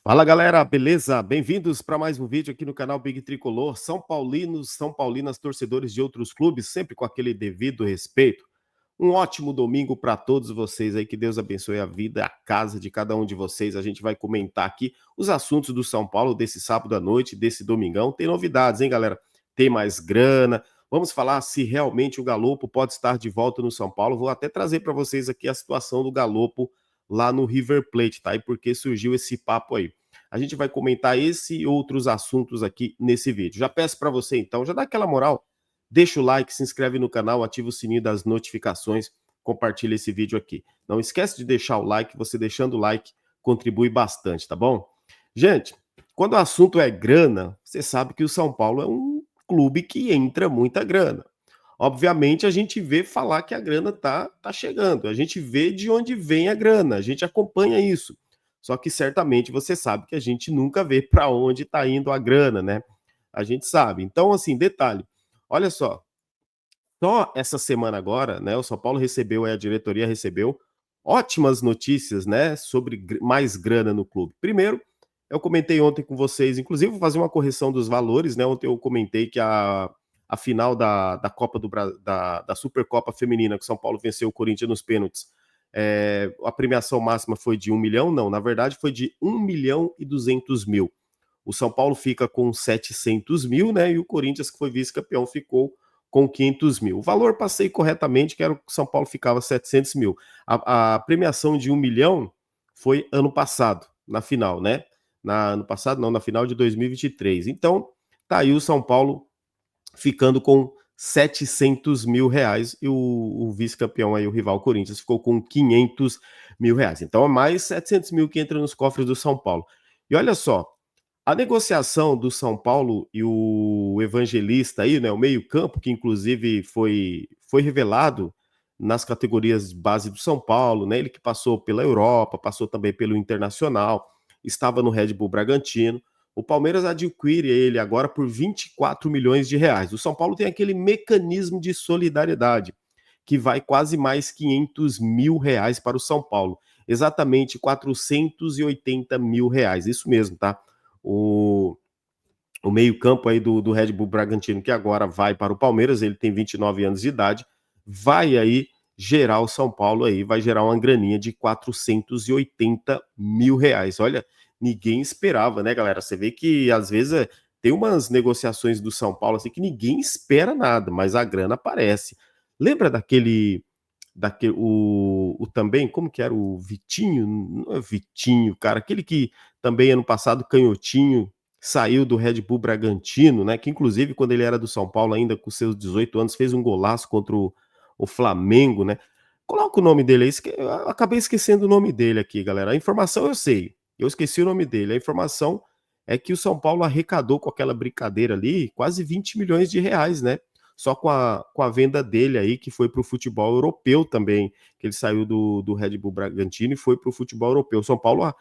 Fala galera, beleza? Bem-vindos para mais um vídeo aqui no canal Big Tricolor. São Paulinos, São Paulinas, torcedores de outros clubes, sempre com aquele devido respeito. Um ótimo domingo para todos vocês aí, que Deus abençoe a vida, a casa de cada um de vocês. A gente vai comentar aqui os assuntos do São Paulo desse sábado à noite, desse domingão. Tem novidades, hein, galera? Tem mais grana. Vamos falar se realmente o Galopo pode estar de volta no São Paulo. Vou até trazer para vocês aqui a situação do Galopo lá no River Plate, tá? E por que surgiu esse papo aí. A gente vai comentar esse e outros assuntos aqui nesse vídeo. Já peço para você, então, já dá aquela moral, deixa o like, se inscreve no canal, ativa o sininho das notificações, compartilha esse vídeo aqui. Não esquece de deixar o like, você deixando o like contribui bastante, tá bom? Gente, quando o assunto é grana, você sabe que o São Paulo é um clube que entra muita grana. Obviamente, a gente vê falar que a grana tá chegando, a gente vê de onde vem a grana, a gente acompanha isso. Só que certamente você sabe que a gente nunca vê para onde está indo a grana, né? A gente sabe. Então, assim, detalhe, olha só essa semana agora, né, o São Paulo recebeu, a diretoria recebeu ótimas notícias, né, sobre mais grana no clube. Primeiro, eu comentei ontem com vocês, inclusive vou fazer uma correção dos valores, né? Ontem eu comentei que a final da Copa da Supercopa Feminina, que o São Paulo venceu o Corinthians nos pênaltis, a premiação máxima foi de 1 milhão, não, na verdade foi de 1.200.000. O São Paulo fica com 700 mil, né? E o Corinthians, que foi vice-campeão, ficou com 500 mil. O valor passei corretamente, que era o que o São Paulo ficava 700 mil. A premiação de 1 milhão foi ano passado, na final, né? Ano passado, não, na final de 2023. Então, tá aí o São Paulo ficando com 700 mil reais e o vice-campeão aí, o rival Corinthians, ficou com 500 mil reais. Então é mais 700 mil que entra nos cofres do São Paulo. E olha só, a negociação do São Paulo e o Evangelista aí, né, o meio-campo, que inclusive foi revelado nas categorias de base do São Paulo, né? Ele que passou pela Europa, passou também pelo Internacional, estava no Red Bull Bragantino. O Palmeiras adquire ele agora por 24 milhões de reais. O São Paulo tem aquele mecanismo de solidariedade, que vai quase mais 500 mil reais para o São Paulo. Exatamente 480 mil reais. Isso mesmo, tá? O meio-campo aí do Red Bull Bragantino, que agora vai para o Palmeiras, ele tem 29 anos de idade, vai aí gerar o São Paulo aí, vai gerar uma graninha de 480 mil reais. Olha, ninguém esperava, né, galera? Você vê que às vezes tem umas negociações do São Paulo assim que ninguém espera nada, mas a grana aparece. Lembra daquele o também, como que era o Vitinho? Não é Vitinho, cara, aquele que também ano passado canhotinho, saiu do Red Bull Bragantino, né, que inclusive quando ele era do São Paulo ainda com seus 18 anos fez um golaço contra o Flamengo, né. Coloca o nome dele aí, eu acabei esquecendo o nome dele aqui, galera. A informação eu sei, eu esqueci o nome dele. A informação é que o São Paulo arrecadou com aquela brincadeira ali quase 20 milhões de reais, né, só com a venda dele aí, que foi para o futebol europeu também, que ele saiu do Red Bull Bragantino e foi para o futebol europeu. O São Paulo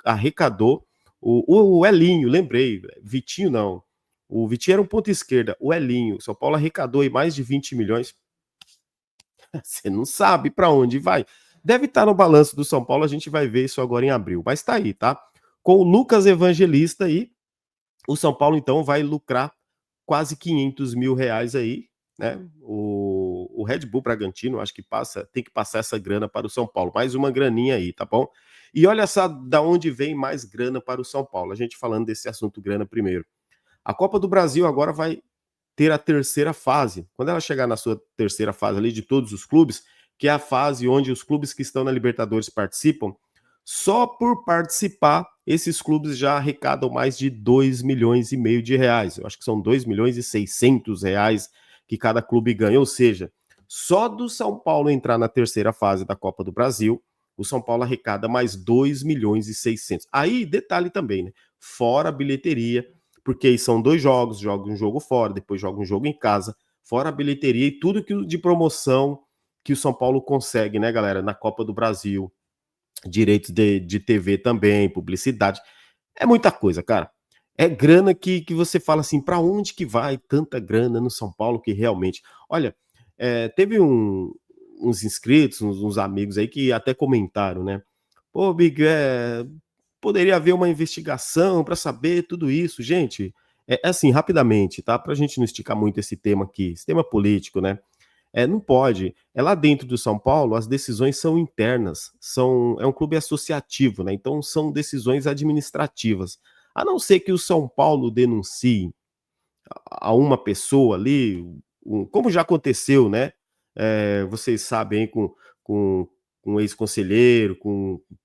arrecadou o Elinho, lembrei, Vitinho não. O Vitinho era um ponta esquerda, o Elinho. São Paulo arrecadou aí mais de 20 milhões. Você não sabe para onde vai. Deve estar no balanço do São Paulo, a gente vai ver isso agora em abril. Mas tá aí, tá? Com o Lucas Evangelista aí, o São Paulo então vai lucrar quase 500 mil reais aí, né? O Red Bull Bragantino, acho que tem que passar essa grana para o São Paulo. Mais uma graninha aí, tá bom? E olha só da onde vem mais grana para o São Paulo. A gente falando desse assunto grana primeiro. A Copa do Brasil agora vai ter a terceira fase. Quando ela chegar na sua terceira fase ali de todos os clubes, que é a fase onde os clubes que estão na Libertadores participam, só por participar, esses clubes já arrecadam mais de 2,5 milhões de reais. Eu acho que são 2,6 milhões que cada clube ganha. Ou seja, só do São Paulo entrar na terceira fase da Copa do Brasil, o São Paulo arrecada mais 2,6 milhões. Aí, detalhe também, né? Fora a bilheteria, porque aí são dois jogos, joga um jogo fora, depois joga um jogo em casa, fora a bilheteria e tudo que de promoção que o São Paulo consegue, né, galera, na Copa do Brasil, direitos de TV também, publicidade, é muita coisa, cara. É grana que você fala assim, para onde que vai tanta grana no São Paulo que realmente... Olha, teve uns inscritos, uns amigos aí que até comentaram, né? Pô, Big, poderia haver uma investigação para saber tudo isso. Gente, é assim, rapidamente, tá? Para a gente não esticar muito esse tema aqui, esse tema político, né? Não pode. É lá dentro do São Paulo, as decisões são internas, é um clube associativo, né? Então são decisões administrativas. A não ser que o São Paulo denuncie a uma pessoa ali, como já aconteceu, né? Vocês sabem aí com, com um ex-conselheiro,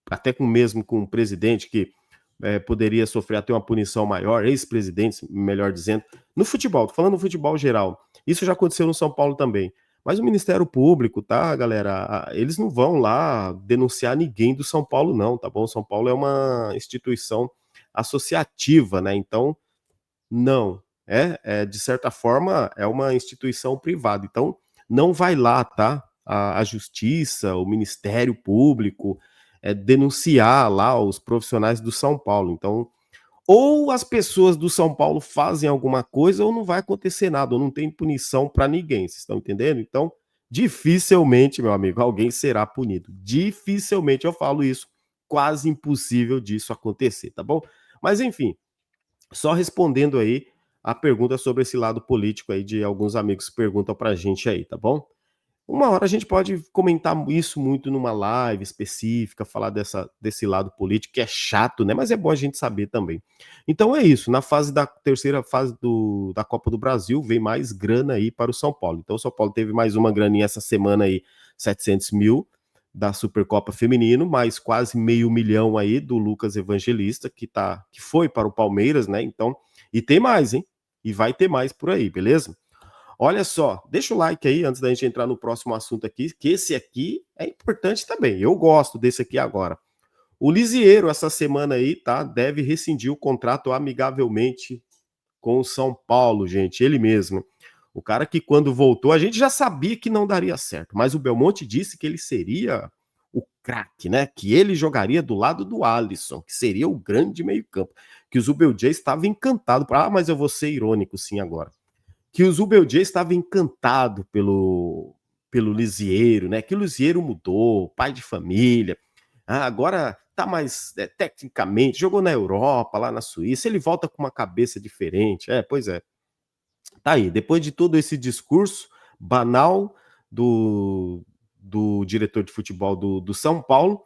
até com mesmo com o presidente que poderia sofrer até uma punição maior, ex-presidentes, melhor dizendo, no futebol, tô falando no futebol geral. Isso já aconteceu no São Paulo também. Mas o Ministério Público, tá, galera? Eles não vão lá denunciar ninguém do São Paulo, não, tá bom? São Paulo é uma instituição associativa, né? Então, não. De certa forma, é uma instituição privada. Então, não vai lá, tá? A justiça, o Ministério Público, denunciar lá os profissionais do São Paulo. Então, ou as pessoas do São Paulo fazem alguma coisa, ou não vai acontecer nada, ou não tem punição para ninguém. Vocês estão entendendo? Então, dificilmente, meu amigo, alguém será punido. Dificilmente eu falo isso. Quase impossível disso acontecer, tá bom? Mas enfim, só respondendo aí a pergunta sobre esse lado político aí de alguns amigos que perguntam pra gente aí, tá bom? Uma hora a gente pode comentar isso muito numa live específica, falar desse lado político, que é chato, né? Mas é bom a gente saber também. Então é isso, na terceira fase da Copa do Brasil, vem mais grana aí para o São Paulo. Então o São Paulo teve mais uma graninha essa semana aí, 700 mil da Supercopa Feminino, mais quase meio milhão aí do Lucas Evangelista, que foi para o Palmeiras, né? Então, e tem mais, hein? E vai ter mais por aí, beleza? Olha só, deixa o like aí antes da gente entrar no próximo assunto aqui, que esse aqui é importante também. Eu gosto desse aqui agora. O Lisieiro, essa semana aí, tá? Deve rescindir o contrato amigavelmente com o São Paulo, gente. Ele mesmo. O cara que, quando voltou, a gente já sabia que não daria certo, mas o Belmonte disse que ele seria o craque, né? Que ele jogaria do lado do Alisson, que seria o grande meio-campo. Que o Zubeldia estava encantado. Mas eu vou ser irônico sim agora, que o Zubeldia estava encantado pelo Lisieiro, né? Que o Lisieiro mudou, pai de família. Agora tá mais tecnicamente, jogou na Europa, lá na Suíça, ele volta com uma cabeça diferente. Pois é. Tá aí, depois de todo esse discurso banal do, do diretor de futebol do São Paulo,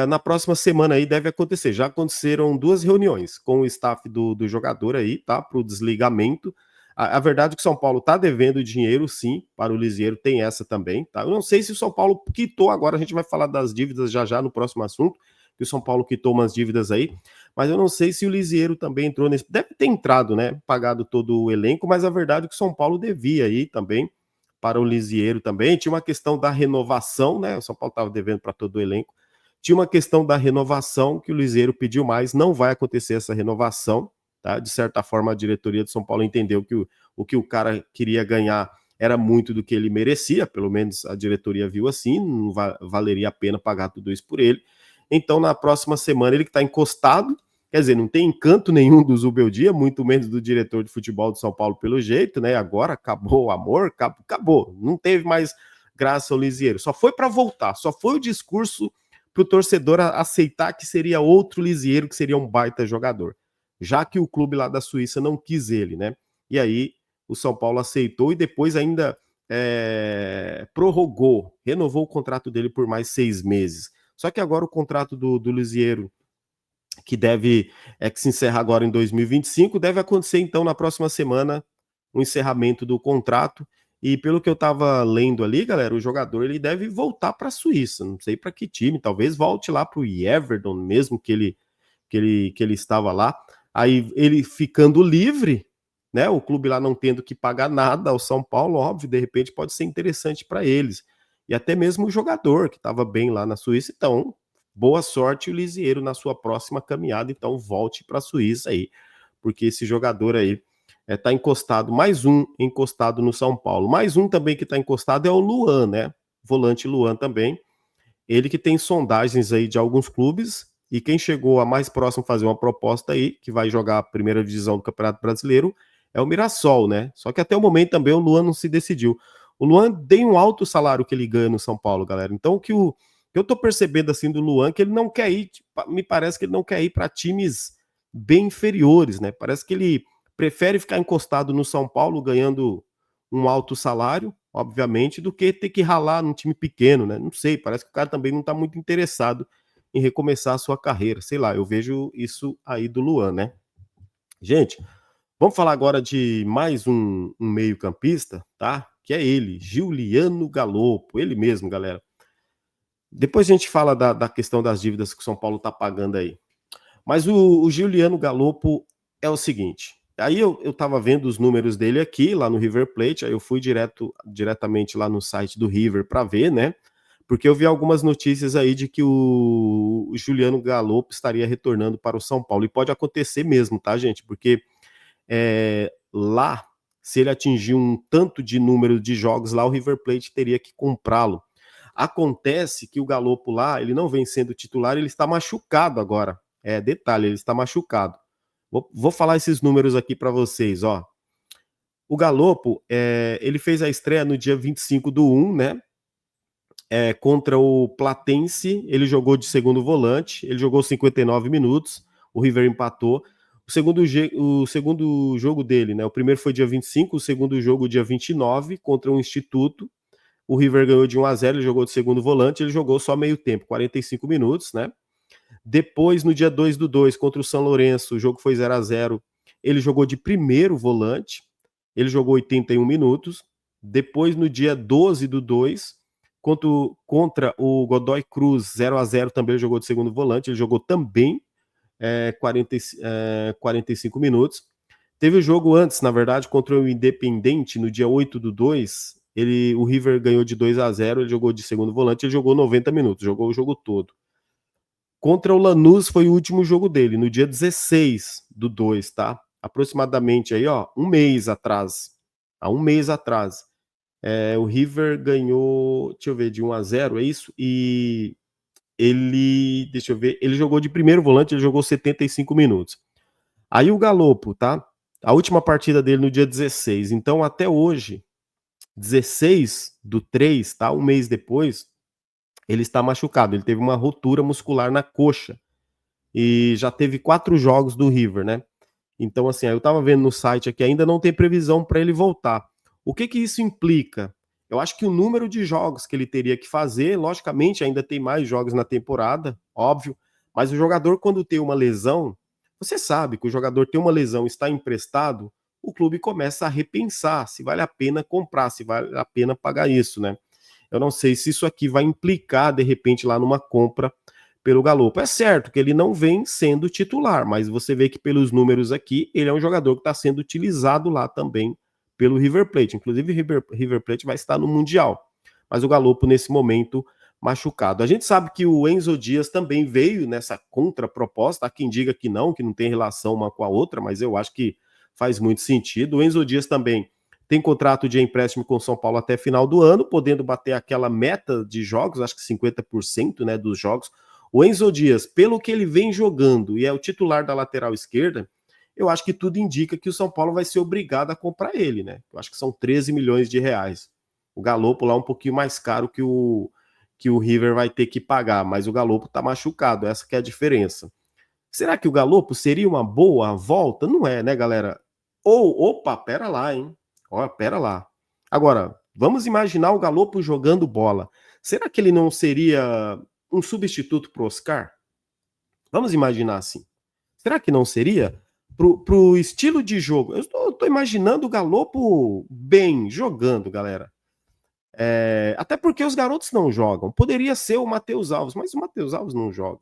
na próxima semana aí deve acontecer. Já aconteceram duas reuniões com o staff do jogador aí, tá? Para o desligamento. A verdade é que o São Paulo tá devendo dinheiro, sim, para o Lisieiro, tem essa também, tá? Eu não sei se o São Paulo quitou, agora a gente vai falar das dívidas já no próximo assunto, que o São Paulo quitou umas dívidas aí, mas eu não sei se o Lisieiro também entrou nesse. Deve ter entrado, né? Pagado todo o elenco, mas a verdade é que o São Paulo devia aí também para o Lisieiro também. Tinha uma questão da renovação, né? O São Paulo estava devendo para todo o elenco. Tinha uma questão da renovação que o Lisieiro pediu mais, não vai acontecer essa renovação, tá? De certa forma, a diretoria do São Paulo entendeu que o que o cara queria ganhar era muito do que ele merecia, pelo menos a diretoria viu assim, não valeria a pena pagar tudo isso por ele. Então, na próxima semana, ele que está encostado, quer dizer, não tem encanto nenhum do Zubeldia, muito menos do diretor de futebol do São Paulo, pelo jeito, né? Agora acabou o amor, acabou. Não teve mais graça ao Lisieiro. Só foi para voltar, só foi o discurso para o torcedor aceitar que seria outro Lisieiro, que seria um baita jogador. Já que o clube lá da Suíça não quis ele, né? E aí o São Paulo aceitou e depois ainda prorrogou, renovou o contrato dele por mais 6 meses. Só que agora o contrato do Lisieiro, que se encerra agora em 2025, deve acontecer então na próxima semana o encerramento do contrato. E pelo que eu estava lendo ali, galera, o jogador ele deve voltar para a Suíça. Não sei para que time, talvez volte lá para o Everton, mesmo que ele estava lá. Aí ele ficando livre, né? O clube lá não tendo que pagar nada ao São Paulo, óbvio, de repente pode ser interessante para eles. E até mesmo o jogador que estava bem lá na Suíça. Então, boa sorte o Lisieiro na sua próxima caminhada. Então, volte para a Suíça aí, porque esse jogador aí tá encostado, mais um encostado no São Paulo. Mais um também que está encostado é o Luan, né? Volante Luan também. Ele que tem sondagens aí de alguns clubes, e quem chegou a mais próximo a fazer uma proposta aí, que vai jogar a primeira divisão do Campeonato Brasileiro, é o Mirassol, né? Só que até o momento também o Luan não se decidiu. O Luan tem um alto salário que ele ganha no São Paulo, galera. Então que eu tô percebendo assim do Luan que ele não quer ir, me parece que ele não quer ir para times bem inferiores, né? Parece que ele prefere ficar encostado no São Paulo ganhando um alto salário, obviamente, do que ter que ralar num time pequeno, né? Não sei, parece que o cara também não tá muito interessado em recomeçar a sua carreira. Sei lá, eu vejo isso aí do Luan, né? Gente, vamos falar agora de mais um meio-campista, tá? Que é ele, Giuliano Galopo, ele mesmo, galera. Depois a gente fala da questão das dívidas que o São Paulo tá pagando aí. Mas o Giuliano Galopo é o seguinte. Aí eu tava vendo os números dele aqui, lá no River Plate, aí eu fui diretamente lá no site do River para ver, né? Porque eu vi algumas notícias aí de que o Giuliano Galopo estaria retornando para o São Paulo. E pode acontecer mesmo, tá, gente? Porque lá, se ele atingir um tanto de número de jogos lá, o River Plate teria que comprá-lo. Acontece que o Galopo lá, ele não vem sendo titular, ele está machucado agora. Detalhe, ele está machucado. Vou falar esses números aqui para vocês, ó. O Galopo, ele fez a estreia no dia 25 do 1, né? Contra o Platense, ele jogou de segundo volante, ele jogou 59 minutos, o River empatou. O segundo jogo dele, né? O primeiro foi dia 25, o segundo jogo dia 29, contra o Instituto. O River ganhou de 1-0, ele jogou de segundo volante, ele jogou só meio tempo, 45 minutos, né? Depois, no dia 2 do 2, contra o São Lourenço, o jogo foi 0-0, ele jogou de primeiro volante, ele jogou 81 minutos. Depois, no dia 12 do 2, contra o Godoy Cruz, 0-0, também ele jogou de segundo volante, ele jogou também 45 minutos. Teve o jogo antes, na verdade, contra o Independente, no dia 8 do 2, o River ganhou de 2-0, ele jogou de segundo volante, ele jogou 90 minutos, jogou o jogo todo. Contra o Lanús foi o último jogo dele, no dia 16 do 2, tá? Aproximadamente aí, ó, um mês atrás. Há um mês atrás. O River ganhou, deixa eu ver, de 1-0, é isso? E deixa eu ver, ele jogou de primeiro volante, ele jogou 75 minutos. Aí o Galopo, tá? A última partida dele no dia 16. Então, até hoje, 16 do 3, tá? Um mês depois, ele está machucado. Ele teve uma rotura muscular na coxa. E já teve 4 jogos do River, né? Então, assim, eu tava vendo no site aqui, ainda não tem previsão para ele voltar. O que que isso implica? Eu acho que o número de jogos que ele teria que fazer, logicamente, ainda tem mais jogos na temporada, óbvio, mas o jogador, quando tem uma lesão, você sabe que o jogador tem uma lesão, está emprestado, o clube começa a repensar se vale a pena comprar, se vale a pena pagar isso, né? Eu não sei se isso aqui vai implicar, de repente, lá numa compra pelo Galopo. É certo que ele não vem sendo titular, mas você vê que pelos números aqui, ele é um jogador que está sendo utilizado lá também pelo River Plate. Inclusive, o River Plate vai estar no Mundial. Mas o Galopo, nesse momento, machucado. A gente sabe que o Enzo Dias também veio nessa contraproposta. Há quem diga que não tem relação uma com a outra, mas eu acho que faz muito sentido. O Enzo Dias também tem contrato de empréstimo com o São Paulo até final do ano, podendo bater aquela meta de jogos, acho que 50%, né, dos jogos. O Enzo Dias, pelo que ele vem jogando e é o titular da lateral esquerda, eu acho que tudo indica que o São Paulo vai ser obrigado a comprar ele, né? Eu acho que são 13 milhões de reais. O Galopo lá é um pouquinho mais caro que o River vai ter que pagar, mas o Galopo tá machucado, essa que é a diferença. Será que o Galopo seria uma boa volta? Não é, né, galera? Opa, pera lá, hein? Ó, pera lá. Agora, vamos imaginar o Galopo jogando bola. Será que ele não seria um substituto para o Oscar? Vamos imaginar assim. Será que não seria? Pro estilo de jogo. Eu tô imaginando o Galopo bem jogando, galera. Até porque os garotos não jogam. Poderia ser o Matheus Alves, mas o Matheus Alves não joga.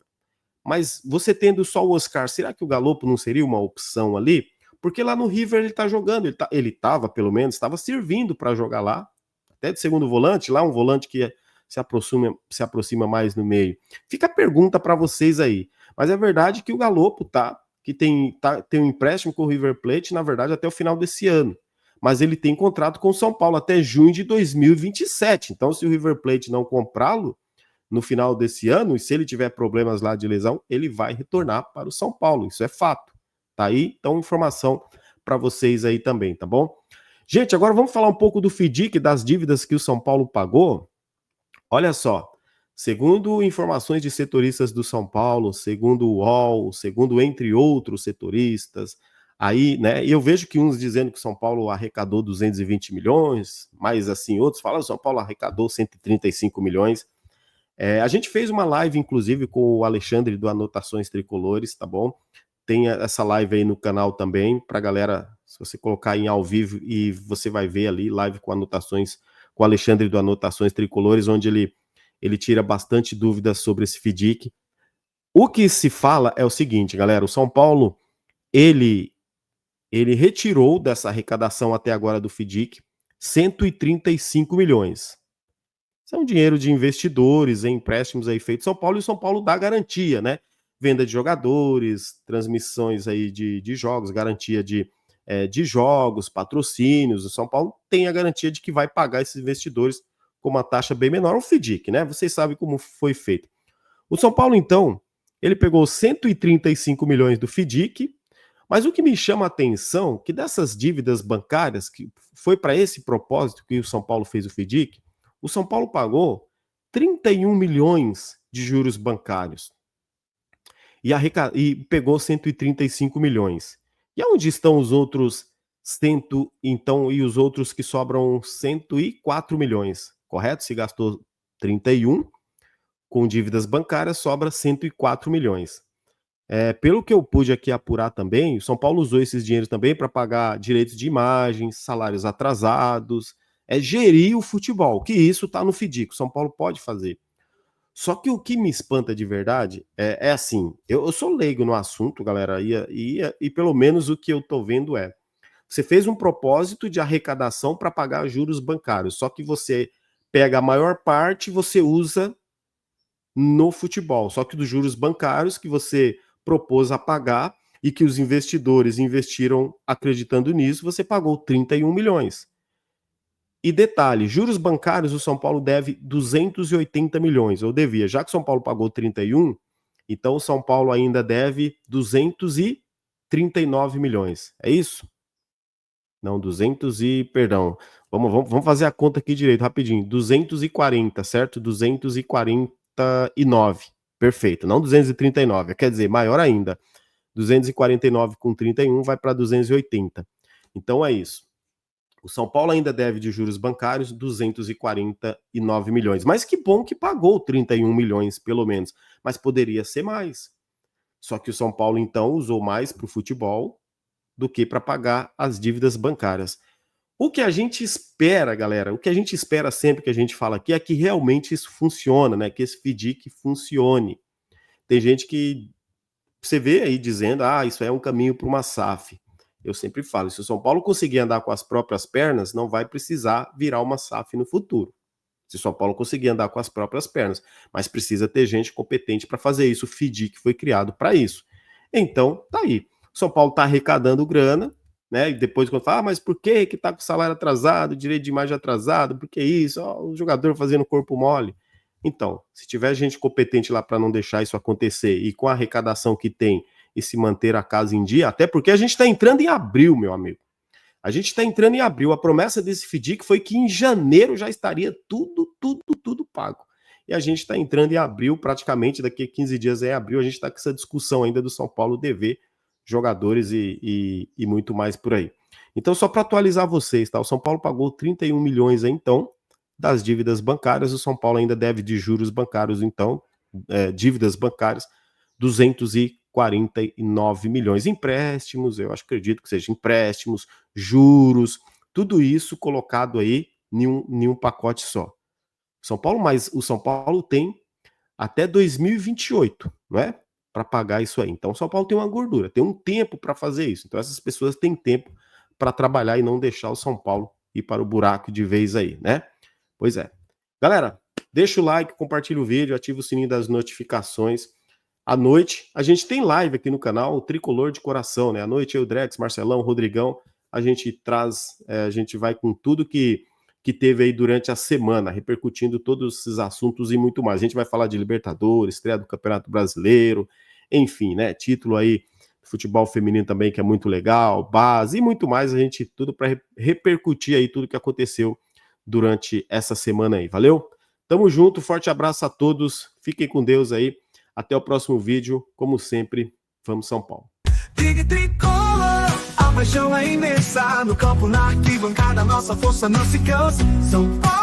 Mas você tendo só o Oscar, será que o Galopo não seria uma opção ali? Porque lá no River ele tá jogando, ele tava, pelo menos, estava servindo para jogar lá, até de segundo volante, lá um volante que se aproxima mais no meio. Fica a pergunta para vocês aí. Mas é verdade que o Galopo tem um empréstimo com o River Plate, na verdade, até o final desse ano. Mas ele tem contrato com o São Paulo até junho de 2027. Então, se o River Plate não comprá-lo no final desse ano, e se ele tiver problemas lá de lesão, ele vai retornar para o São Paulo. Isso é fato. Tá aí? Então, informação para vocês aí também, tá bom? Gente, agora vamos falar um pouco do FIDIC, das dívidas que o São Paulo pagou. Olha só, Segundo informações de setoristas do São Paulo, segundo o UOL, segundo entre outros setoristas, aí, né, e eu vejo que uns dizendo que o São Paulo arrecadou 220 milhões, mas assim, outros falam que o São Paulo arrecadou 135 milhões. A gente fez uma live, inclusive, com o Alexandre do Anotações Tricolores, tá bom? Tem essa live aí no canal também, pra galera, se você colocar em ao vivo e você vai ver ali, live com anotações, com o Alexandre do Anotações Tricolores, onde ele tira bastante dúvidas sobre esse FIDIC. O que se fala é o seguinte, galera, o São Paulo, ele, ele retirou dessa arrecadação até agora do FIDIC 135 milhões. Isso é um dinheiro de investidores em empréstimos aí feitos em São Paulo, e o São Paulo dá garantia, né? Venda de jogadores, transmissões aí de jogos, garantia de jogos, patrocínios. O São Paulo tem a garantia de que vai pagar esses investidores com uma taxa bem menor, um FDIC, né? Vocês sabem como foi feito. O São Paulo, então, ele pegou 135 milhões do FDIC, mas o que me chama a atenção é que dessas dívidas bancárias, que foi para esse propósito que o São Paulo fez o FDIC, o São Paulo pagou 31 milhões de juros bancários e pegou 135 milhões. E onde estão os outros e os outros que sobram 104 milhões, correto? Se gastou 31 com dívidas bancárias, sobra 104 milhões. Pelo que eu pude aqui apurar também, o São Paulo usou esses dinheiros também para pagar direitos de imagem, salários atrasados, gerir o futebol, que isso está no FIDIC, o São Paulo pode fazer. Só que o que me espanta de verdade é assim, eu sou leigo no assunto, galera, e pelo menos o que eu tô vendo você fez um propósito de arrecadação para pagar juros bancários, só que você pega a maior parte e você usa no futebol, só que dos juros bancários que você propôs a pagar e que os investidores investiram acreditando nisso, você pagou 31 milhões. E detalhe, juros bancários, o São Paulo deve 280 milhões, ou devia, já que o São Paulo pagou 31, então o São Paulo ainda deve 239 milhões, é isso? Não, 200 e, perdão, vamos fazer a conta aqui direito, rapidinho, 240, certo? 249, perfeito, não 239, quer dizer, maior ainda, 249 com 31 vai para 280, então é isso. O São Paulo ainda deve de juros bancários 249 milhões. Mas que bom que pagou 31 milhões, pelo menos. Mas poderia ser mais. Só que o São Paulo, então, usou mais para o futebol do que para pagar as dívidas bancárias. O que a gente espera, galera, o que a gente espera sempre que a gente fala aqui é que realmente isso funciona, né? Que esse FDIC funcione. Tem gente que você vê aí dizendo, isso é um caminho para uma SAF. Eu sempre falo, se o São Paulo conseguir andar com as próprias pernas, não vai precisar virar uma SAF no futuro. Se o São Paulo conseguir andar com as próprias pernas, mas precisa ter gente competente para fazer isso. O FDIC foi criado para isso. Então, tá aí. O São Paulo está arrecadando grana, né? E depois quando fala, mas por que que tá com o salário atrasado, direito de imagem atrasado, por que isso? O jogador fazendo corpo mole. Então, se tiver gente competente lá para não deixar isso acontecer e com a arrecadação que tem e se manter a casa em dia, até porque a gente está entrando em abril, meu amigo. A gente está entrando em abril. A promessa desse FDIC foi que em janeiro já estaria tudo pago. E a gente está entrando em abril, praticamente daqui a 15 dias é abril. A gente está com essa discussão ainda do São Paulo dever jogadores e muito mais por aí. Então, só para atualizar vocês, tá? O São Paulo pagou 31 milhões aí, então, das dívidas bancárias. O São Paulo ainda deve de juros bancários, então, dívidas bancárias, 249 milhões. Empréstimos, eu acredito que seja empréstimos, juros, tudo isso colocado aí em um pacote só. São Paulo, mas o São Paulo tem até 2028, não é? Para pagar isso aí. Então, o São Paulo tem uma gordura, tem um tempo para fazer isso. Então, essas pessoas têm tempo para trabalhar e não deixar o São Paulo ir para o buraco de vez aí, né? Pois é. Galera, deixa o like, compartilha o vídeo, ativa o sininho das notificações. À noite, a gente tem live aqui no canal, o Tricolor de Coração, né? À noite, eu, Drex, Marcelão, Rodrigão, a gente a gente vai com tudo que teve aí durante a semana, repercutindo todos esses assuntos e muito mais. A gente vai falar de Libertadores, estreia do Campeonato Brasileiro, enfim, né? Título aí do futebol feminino também, que é muito legal, base e muito mais. A gente tudo para repercutir aí tudo que aconteceu durante essa semana aí. Valeu? Tamo junto, forte abraço a todos, fiquem com Deus aí, até o próximo vídeo, como sempre, vamos São Paulo. Big Tricolor, a paixão é imensa, no campo, na arquibancada, nossa força não se cansa, São Paulo.